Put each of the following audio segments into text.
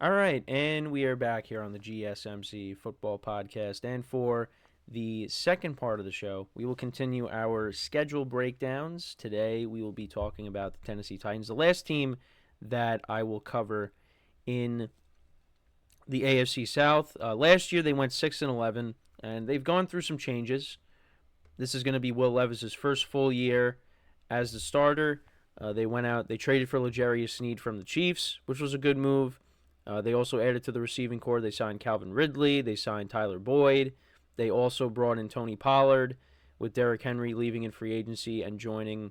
All right, and we are back here on the GSMC Football Podcast. And for the second part of the show, we will continue our schedule breakdowns. Today, we will be talking about the Tennessee Titans, the last team that I will cover in the AFC South. Last year, they went 6-11, and they've gone through some changes. This is going to be Will Levis's first full year as the starter. They traded for L'Jarius Sneed from the Chiefs, which was a good move. They also added to the receiving corps. They signed Calvin Ridley. They signed Tyler Boyd. They also brought in Tony Pollard, with Derrick Henry leaving in free agency and joining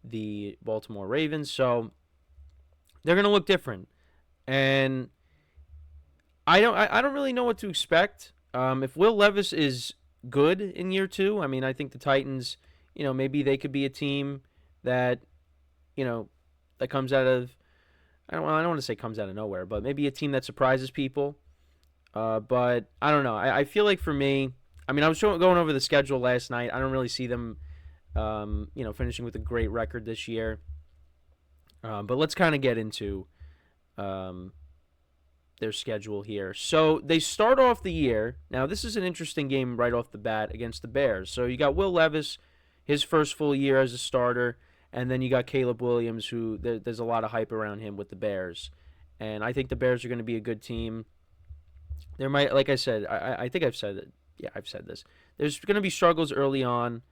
the Baltimore Ravens. So they're going to look different. And I don't really know what to expect. If Will Levis is good in year two, I mean, I think the Titans, maybe they could be a team that, that comes out of, I don't want to say comes out of nowhere, but maybe a team that surprises people. But I don't know. I feel like for me, I mean, I was going over the schedule last night. I don't really see them, finishing with a great record this year. But let's kind of get into their schedule here. So they start off the year. Now, this is an interesting game right off the bat against the Bears. So you got Will Levis, his first full year as a starter. And then you got Caleb Williams, who there's a lot of hype around him with the Bears. And I think the Bears are going to be a good team. There might, like I said, I think I've said it. Yeah, I've said this. There's going to be struggles early on,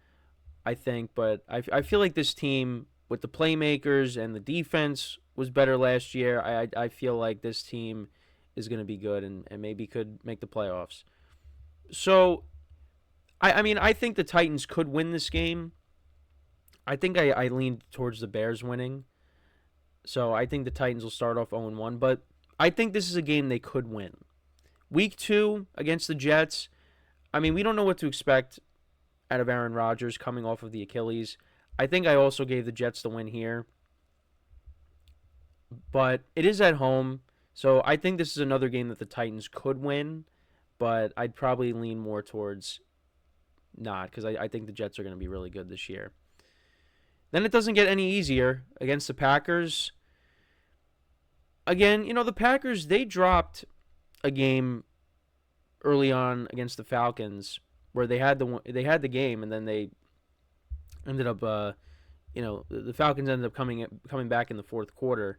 I think. But I feel like this team, with the playmakers and the defense, was better last year. I feel like this team is going to be good and maybe could make the playoffs. So, I mean, I think the Titans could win this game. I think I leaned towards the Bears winning. So I think the Titans will start off 0-1. But I think this is a game they could win. Week 2 against the Jets, I mean, we don't know what to expect out of Aaron Rodgers coming off of the Achilles. I think I also gave the Jets the win here. But it is at home. So I think this is another game that the Titans could win. But I'd probably lean more towards not, because I think the Jets are going to be really good this year. Then it doesn't get any easier against the Packers. Again, the Packers, they dropped a game early on against the Falcons where they had the game, and then they ended up, the Falcons ended up coming back in the fourth quarter.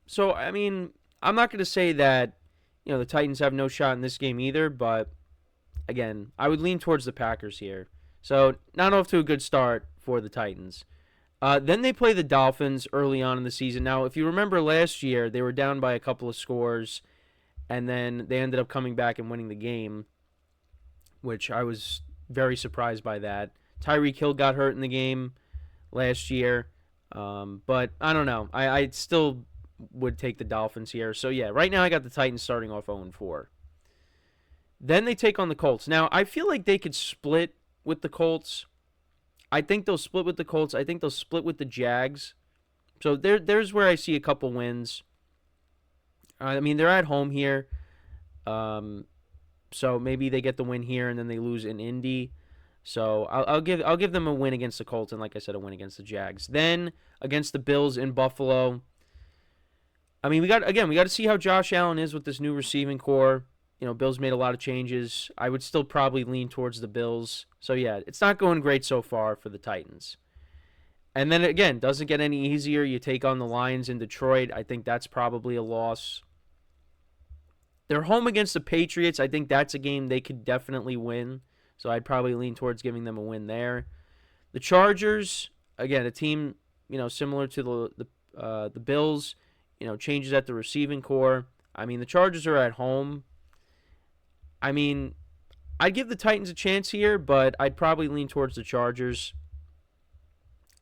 So, I mean, I'm not going to say that, the Titans have no shot in this game either, but, again, I would lean towards the Packers here. So, not off to a good start for the Titans. Then they play the Dolphins early on in the season. Now, if you remember last year, they were down by a couple of scores, and then they ended up coming back and winning the game, which I was very surprised by that. Tyreek Hill got hurt in the game last year, but I don't know. I still would take the Dolphins here. So, yeah, right now I got the Titans starting off 0-4. Then they take on the Colts. Now, I feel like they could split with the Colts. I think they'll split with the Colts. I think they'll split with the Jags. So there's where I see a couple wins. I mean, they're at home here. So maybe they get the win here and then they lose in Indy. So I'll give them a win against the Colts, and like I said, a win against the Jags. Then against the Bills in Buffalo. I mean, we got to see how Josh Allen is with this new receiving corps. Bills made a lot of changes. I would still probably lean towards the Bills. So, yeah, it's not going great so far for the Titans. And then, again, doesn't get any easier. You take on the Lions in Detroit. I think that's probably a loss. They're home against the Patriots. I think that's a game they could definitely win. So I'd probably lean towards giving them a win there. The Chargers, again, a team, similar to the Bills, changes at the receiving corps. I mean, the Chargers are at home. I mean, I'd give the Titans a chance here, but I'd probably lean towards the Chargers.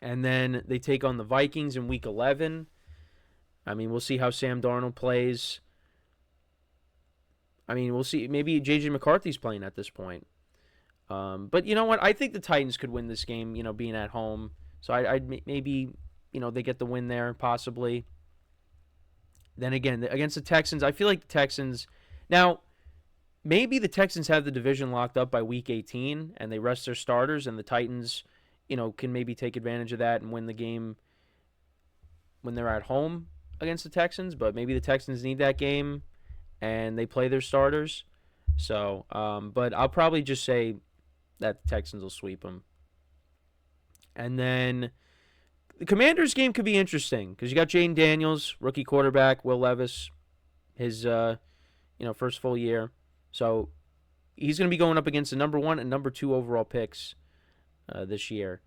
And then they take on the Vikings in Week 11. I mean, we'll see how Sam Darnold plays. I mean, we'll see. Maybe J.J. McCarthy's playing at this point. But you know what? I think the Titans could win this game, being at home. So I'd maybe, they get the win there, possibly. Then again, against the Texans, I feel like the Texans... Now... Maybe the Texans have the division locked up by Week 18 and they rest their starters, and the Titans, can maybe take advantage of that and win the game when they're at home against the Texans, but maybe the Texans need that game and they play their starters. So, but I'll probably just say that the Texans will sweep them. And then the Commanders game could be interesting because you got Jayden Daniels, rookie quarterback, Will Levis, his first full year. So he's going to be going up against the number 1 and number 2 overall picks this year.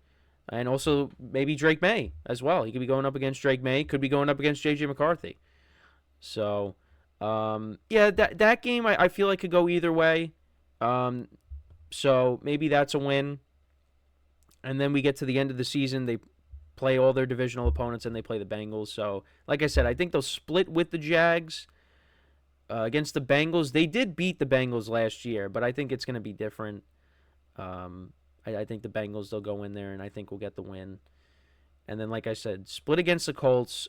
And also maybe Drake May as well. He could be going up against Drake May. Could be going up against J.J. McCarthy. So, that game I feel like could go either way. So maybe that's a win. And then we get to the end of the season. They play all their divisional opponents and they play the Bengals. So, like I said, I think they'll split with the Jags against the Bengals. They did beat the Bengals last year, but I think it's going to be different. I think the Bengals, they'll go in there, and I think we'll get the win. And then, like I said, split against the Colts,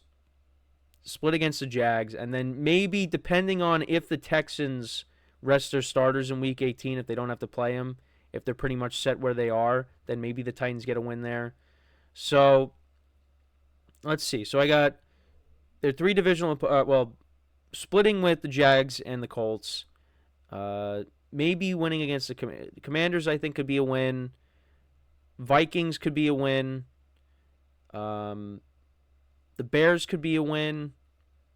split against the Jags, and then maybe, depending on if the Texans rest their starters in Week 18, if they don't have to play them, if they're pretty much set where they are, then maybe the Titans get a win there. So, let's see. So, I got their 3 divisional, splitting with the Jags and the Colts. Maybe winning against the Commanders, I think, could be a win. Vikings could be a win. The Bears could be a win.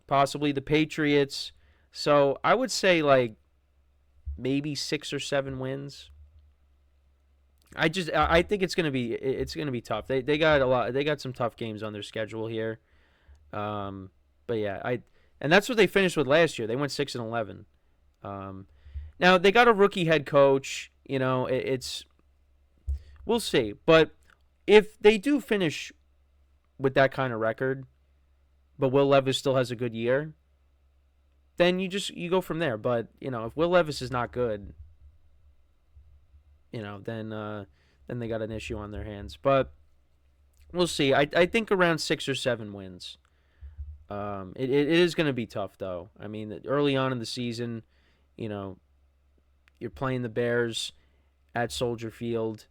Possibly the Patriots. So I would say like maybe 6 or 7 wins. I think it's gonna be tough. They got some tough games on their schedule here. But yeah, and that's what they finished with last year. They went 6-11. Now they got a rookie head coach. We'll see. But if they do finish with that kind of record, but Will Levis still has a good year, then you go from there. But if Will Levis is not good, then they got an issue on their hands. But we'll see. I think around 6 or 7 wins. It is going to be tough though. I mean, early on in the season, you're playing the Bears at Soldier Field.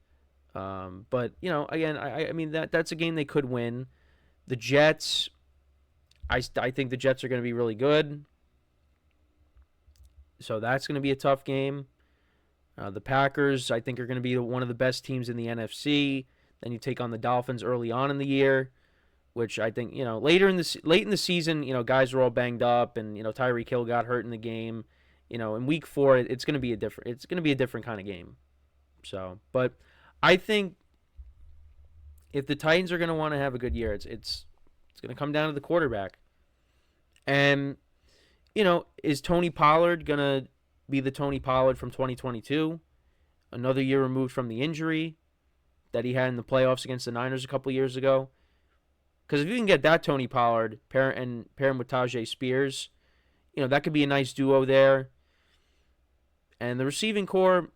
But again, I mean that's a game they could win. The Jets, I think the Jets are going to be really good. So that's going to be a tough game. The Packers, I think, are going to be one of the best teams in the NFC. Then you take on the Dolphins early on in the year, which I think late in the season, guys were all banged up, and Tyreek Hill got hurt in the game. In Week 4, it's going to be a different kind of game. So, but I think if the Titans are going to want to have a good year, it's going to come down to the quarterback. And is Tony Pollard going to be the Tony Pollard from 2022? Another year removed from the injury that he had in the playoffs against the Niners a couple years ago. Because if you can get that Tony Pollard pair him with Tajay Spears, that could be a nice duo there. And the receiving core,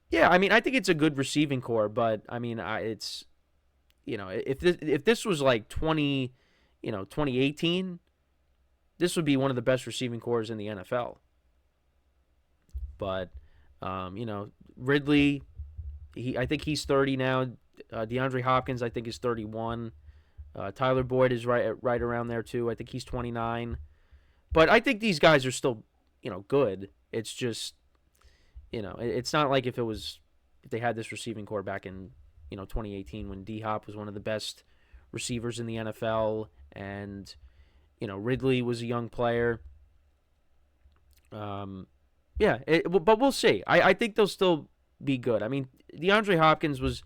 yeah, I mean, I think it's a good receiving core, but I mean, it's if this was like 2018, this would be one of the best receiving cores in the NFL. But Ridley, I think he's 30 now. DeAndre Hopkins, I think, is 31. Tyler Boyd is right around there too. I think he's 29. But I think these guys are still, good. It's just, it's not like if they had this receiving core back in, 2018 when D-Hop was one of the best receivers in the NFL and, Ridley was a young player. But we'll see. I think they'll still be good. I mean, DeAndre Hopkins was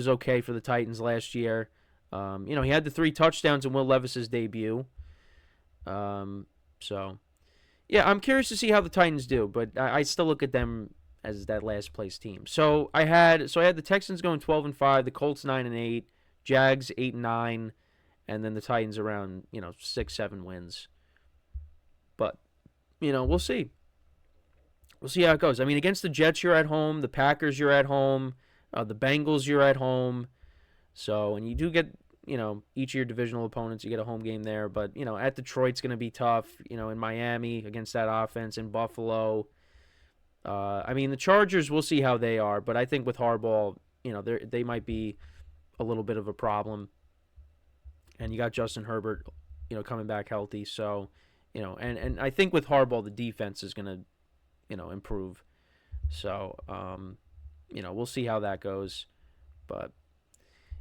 okay for the Titans last year. He had the 3 touchdowns in Will Levis's debut. So, yeah, I'm curious to see how the Titans do, but I still look at them as that last place team. So I had the Texans going 12-5, the Colts 9-8, Jags 8-9, and then the Titans around 6-7 wins. But we'll see. We'll see how it goes. I mean, against the Jets, you're at home. The Packers, you're at home. The Bengals, you're at home. So, and you do get, each of your divisional opponents, you get a home game there. But, at Detroit's going to be tough, in Miami against that offense, in Buffalo. I mean, the Chargers, we'll see how they are. But I think with Harbaugh, they might be a little bit of a problem. And you got Justin Herbert coming back healthy. So, and I think with Harbaugh, the defense is going to, improve. So, we'll see how that goes. But,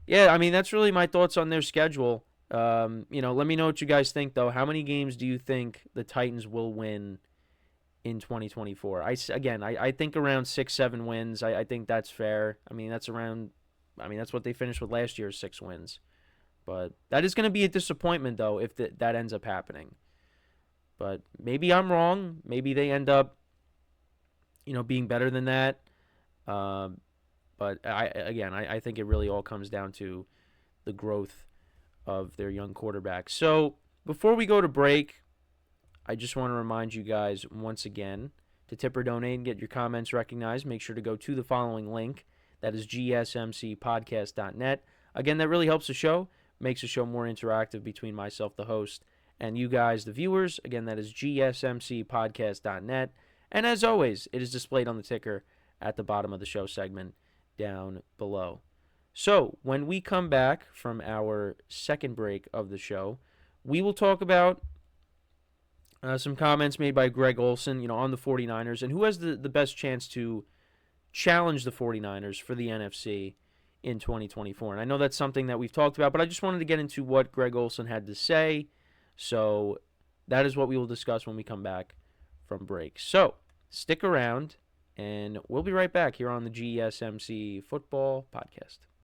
yeah, I mean, that's really my thoughts on their schedule. Let me know what you guys think, though. How many games do you think the Titans will win in 2024? I think around 6-7 wins. I think that's fair. That's what they finished with last year's 6 wins. But that is going to be a disappointment, though, if that ends up happening. But maybe I'm wrong. Maybe they end up, being better than that. But I think it really all comes down to the growth of their young quarterback. So before we go to break, I just want to remind you guys once again to tip or donate and get your comments recognized. Make sure to go to the following link. That is GSMCPodcast.net. Again, that really helps the show, makes the show more interactive between myself, the host, and you guys, the viewers. Again, that is GSMCPodcast.net. And as always, it is displayed on the ticker at the bottom of the show segment down below. So when we come back from our second break of the show, we will talk about some comments made by Greg Olson, on the 49ers, and who has the best chance to challenge the 49ers for the NFC in 2024. And I know that's something that we've talked about, but I just wanted to get into what Greg Olson had to say. So that is what we will discuss when we come back from break. So stick around, and we'll be right back here on the GSMC Football Podcast.